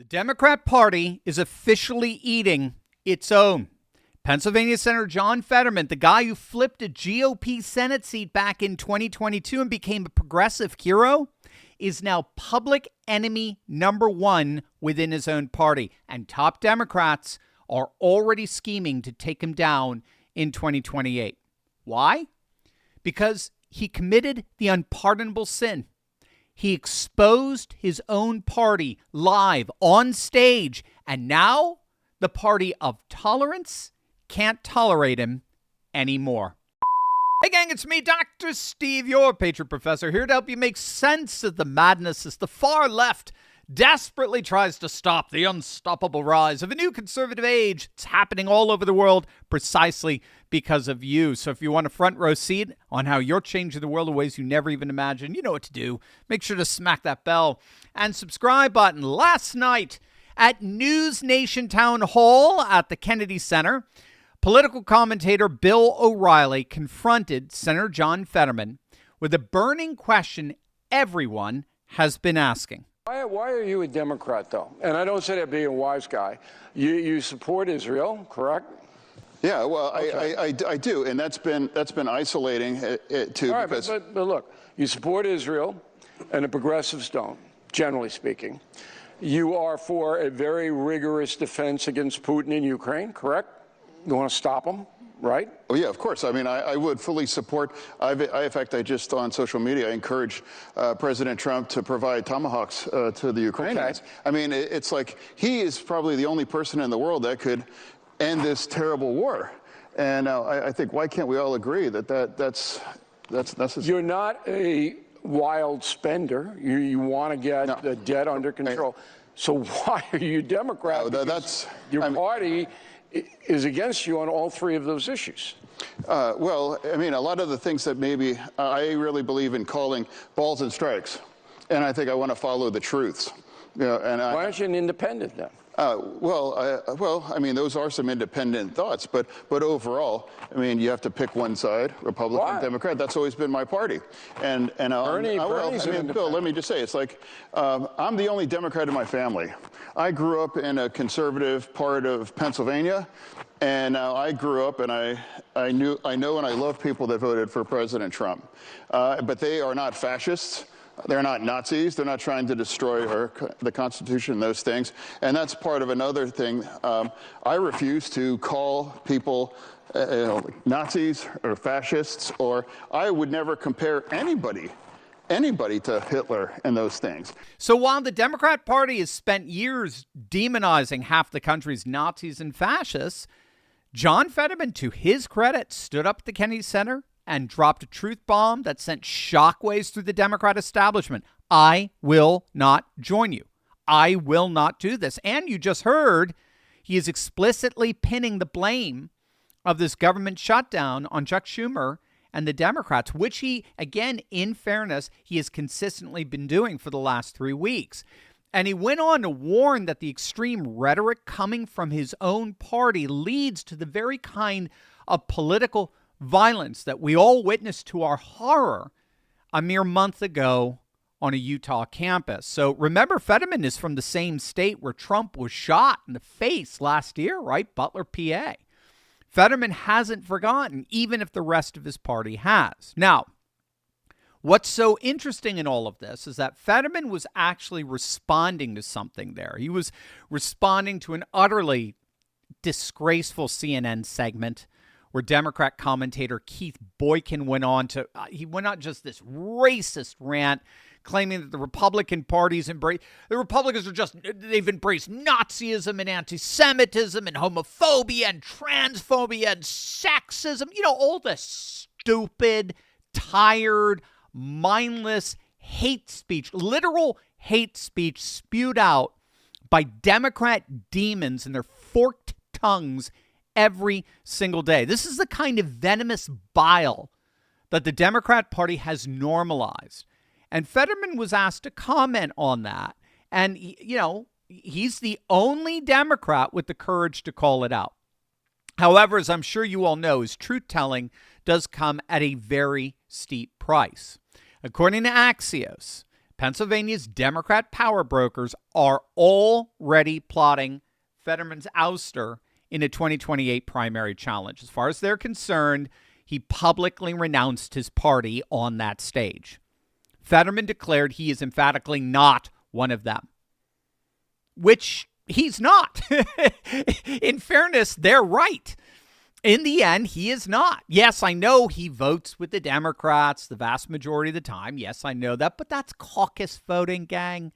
The Democrat Party is officially eating its own. Pennsylvania Senator John Fetterman, the guy who flipped a GOP Senate seat back in 2022 and became a progressive hero, is now public enemy number one within his own party. And top Democrats are already scheming to take him down in 2028. Why? Because he committed the unpardonable sin. He exposed his own party live on stage, and now the party of tolerance can't tolerate him anymore. Hey gang, it's me, Dr. Steve, your Patriot Professor, here to help you make sense of the madness as the far left desperately tries to stop the unstoppable rise of a new conservative age. It's happening all over the world precisely because of you. So if you want a front row seat on how you're changing the world in ways you never even imagined, you know what to do. Make sure to smack that bell and subscribe button. Last night at News Nation Town Hall at the Kennedy Center, political commentator Bill O'Reilly confronted Senator John Fetterman with a burning question everyone has been asking. Why are you a Democrat, though? And I don't say that being a wise guy. You support Israel, correct? Yeah, well, okay. I do, and that's been isolating too. All right, but look, you support Israel, and the progressives don't, generally speaking. You are for a very rigorous defense against Putin in Ukraine, correct? You want to stop him, right? Oh, yeah, of course. I mean, I would fully support. In fact, I just on social media, I encourage President Trump to provide tomahawks to the Ukrainians. Okay. I mean, it's like he is probably the only person in the world that could end this terrible war. And I think, why can't we all agree that's necessary? You're not a wild spender. You want to get the debt under control. So why are you Democrat? Your party is against you on all three of those issues. Well, I mean, a lot of the things that maybe I really believe in calling balls and strikes, and I think I want to follow the truths. Why aren't you an independent then? Well, I mean, those are some independent thoughts, but overall, I mean, you have to pick one side, Republican, Democrat. That's always been my party. And Bill, let me just say, it's like I'm the only Democrat in my family. I grew up in a conservative part of Pennsylvania, and I grew up and I know and I love people that voted for President Trump, but they are not fascists. They're not Nazis. They're not trying to destroy the Constitution, those things. And that's part of another thing. I refuse to call people Nazis or fascists, or I would never compare anybody to Hitler and those things. So while the Democrat Party has spent years demonizing half the country's Nazis and fascists, John Fetterman, to his credit, stood up at the Kennedy Center and dropped a truth bomb that sent shockwaves through the Democrat establishment. I will not join you. I will not do this. And you just heard he is explicitly pinning the blame of this government shutdown on Chuck Schumer and the Democrats, which he, again, in fairness, he has consistently been doing for the last 3 weeks. And he went on to warn that the extreme rhetoric coming from his own party leads to the very kind of political violence that we all witnessed to our horror a mere month ago on a Utah campus. So remember, Fetterman is from the same state where Trump was shot in the face last year, right? Butler, PA. Fetterman hasn't forgotten, even if the rest of his party has. Now, what's so interesting in all of this is that Fetterman was actually responding to something there. He was responding to an utterly disgraceful CNN segment where Democrat commentator Keith Boykin went on just this racist rant, claiming that the Republican party's they've embraced Nazism and anti-Semitism and homophobia and transphobia and sexism, all the stupid, tired, mindless hate speech, literal hate speech spewed out by Democrat demons and their forked tongues every single day. This is the kind of venomous bile that the Democrat Party has normalized. And Fetterman was asked to comment on that. And, he's the only Democrat with the courage to call it out. However, as I'm sure you all know, his truth-telling does come at a very steep price. According to Axios, Pennsylvania's Democrat power brokers are already plotting Fetterman's ouster in a 2028 primary challenge. As far as they're concerned, he publicly renounced his party on that stage. Fetterman declared he is emphatically not one of them, which he's not. In fairness, they're right. In the end, he is not. Yes, I know he votes with the Democrats the vast majority of the time. Yes, I know that, but that's caucus voting, gang.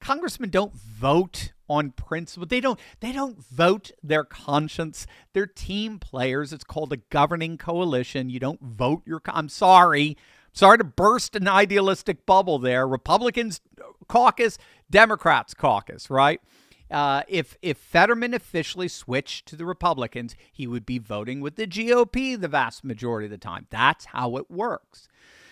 Congressmen don't vote on principle. They don't vote their conscience. They're team players. It's called a governing coalition. You don't vote your I'm sorry to burst an idealistic bubble there. Republicans caucus, Democrats caucus, right? If Fetterman officially switched to the Republicans, he would be voting with the GOP the vast majority of the time. That's how it works.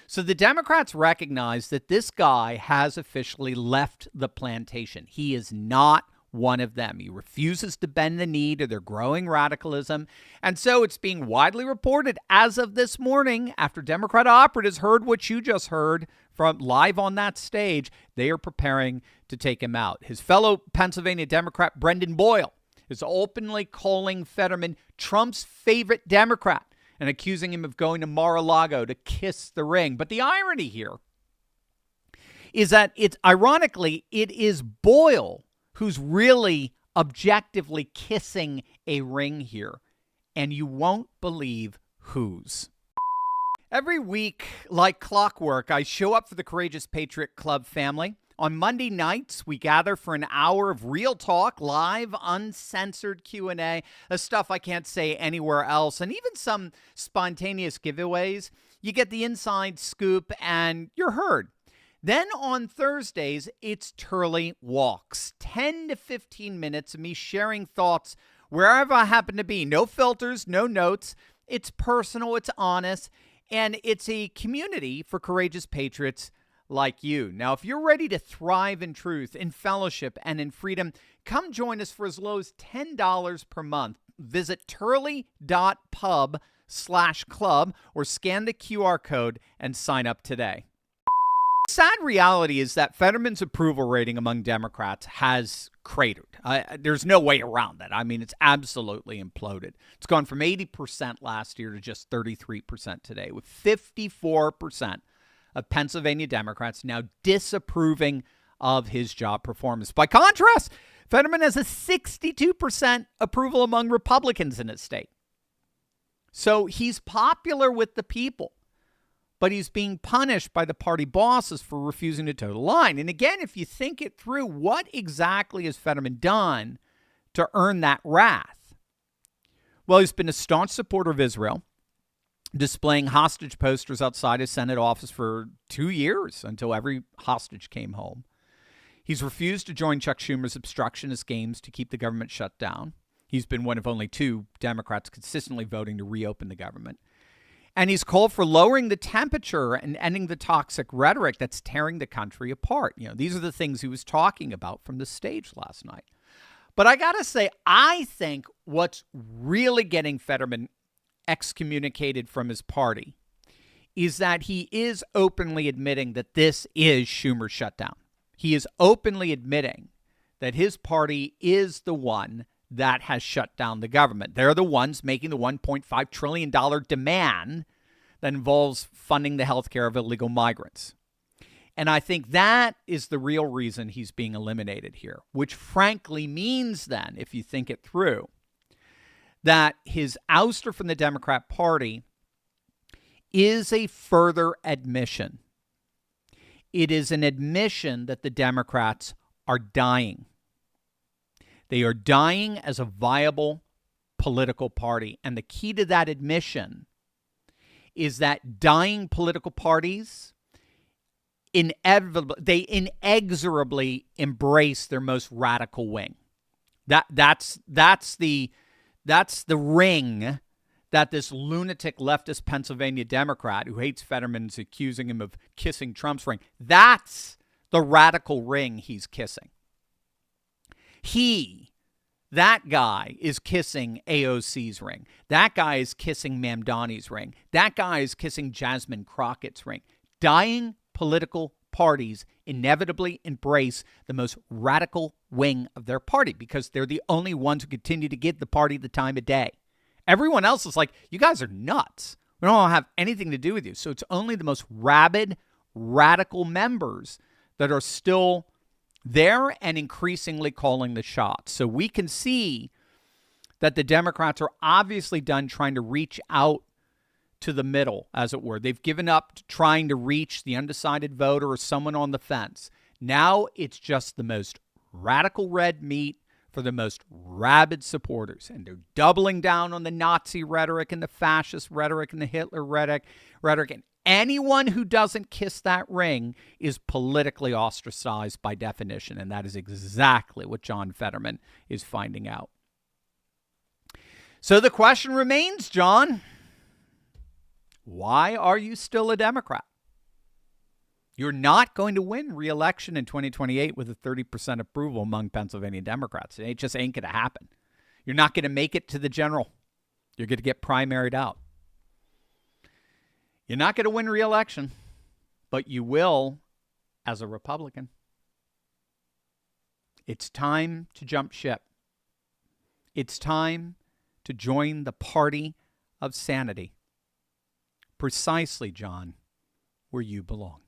So the Democrats recognize that this guy has officially left the plantation. He is not one of them. He refuses to bend the knee to their growing radicalism. And so it's being widely reported as of this morning, after Democrat operatives heard what you just heard from live on that stage, they are preparing to take him out. His fellow Pennsylvania Democrat, Brendan Boyle, is openly calling Fetterman Trump's favorite Democrat and accusing him of going to Mar-a-Lago to kiss the ring. But the irony here is that it is Boyle who's really objectively kissing a ring here. And you won't believe whose. Every week, like clockwork, I show up for the Courageous Patriot Club family. On Monday nights, we gather for an hour of real talk, live, uncensored Q&A, the stuff I can't say anywhere else, and even some spontaneous giveaways. You get the inside scoop, and you're heard. Then on Thursdays, it's Turley Walks. 10 to 15 minutes of me sharing thoughts wherever I happen to be. No filters, no notes. It's personal, it's honest, and it's a community for courageous patriots like you. Now, if you're ready to thrive in truth, in fellowship, and in freedom, come join us for as low as $10 per month. Visit turley.pub/club or scan the QR code and sign up today. The sad reality is that Fetterman's approval rating among Democrats has cratered. There's no way around that. I mean, it's absolutely imploded. It's gone from 80% last year to just 33% today, with 54% of Pennsylvania Democrats now disapproving of his job performance. By contrast, Fetterman has a 62% approval among Republicans in his state. So he's popular with the people, but he's being punished by the party bosses for refusing to toe the line. And again, if you think it through, what exactly has Fetterman done to earn that wrath? Well, he's been a staunch supporter of Israel, displaying hostage posters outside his Senate office for 2 years until every hostage came home. He's refused to join Chuck Schumer's obstructionist games to keep the government shut down. He's been one of only 2 Democrats consistently voting to reopen the government. And he's called for lowering the temperature and ending the toxic rhetoric that's tearing the country apart. You know, these are the things he was talking about from the stage last night. But I got to say, I think what's really getting Fetterman excommunicated from his party is that he is openly admitting that this is Schumer's shutdown. He is openly admitting that his party is the one that has shut down the government. They're the ones making the $1.5 trillion demand that involves funding the health care of illegal migrants. And I think that is the real reason he's being eliminated here, which frankly means then, if you think it through, that his ouster from the Democrat Party is a further admission. It is an admission that the Democrats are dying. They are dying as a viable political party. And the key to that admission is that dying political parties inexorably embrace their most radical wing. That's the ring that this lunatic leftist Pennsylvania Democrat who hates Fetterman is accusing him of kissing Trump's ring. That's the radical ring he's kissing. That guy is kissing AOC's ring. That guy is kissing Mamdani's ring. That guy is kissing Jasmine Crockett's ring. Dying political parties inevitably embrace the most radical wing of their party because they're the only ones who continue to give the party the time of day. Everyone else is like, you guys are nuts. We don't have anything to do with you. So it's only the most rabid, radical members that are still there and increasingly calling the shots. So we can see that the Democrats are obviously done trying to reach out to the middle, as it were. They've given up to trying to reach the undecided voter or someone on the fence. Now it's just the most radical red meat for the most rabid supporters. And they're doubling down on the Nazi rhetoric and the fascist rhetoric and the Hitler rhetoric. And anyone who doesn't kiss that ring is politically ostracized by definition. And that is exactly what John Fetterman is finding out. So the question remains, John, why are you still a Democrat? You're not going to win re-election in 2028 with a 30% approval among Pennsylvania Democrats. It just ain't going to happen. You're not going to make it to the general. You're going to get primaried out. You're not going to win re-election, but you will as a Republican. It's time to jump ship. It's time to join the party of sanity. Precisely, John, where you belong.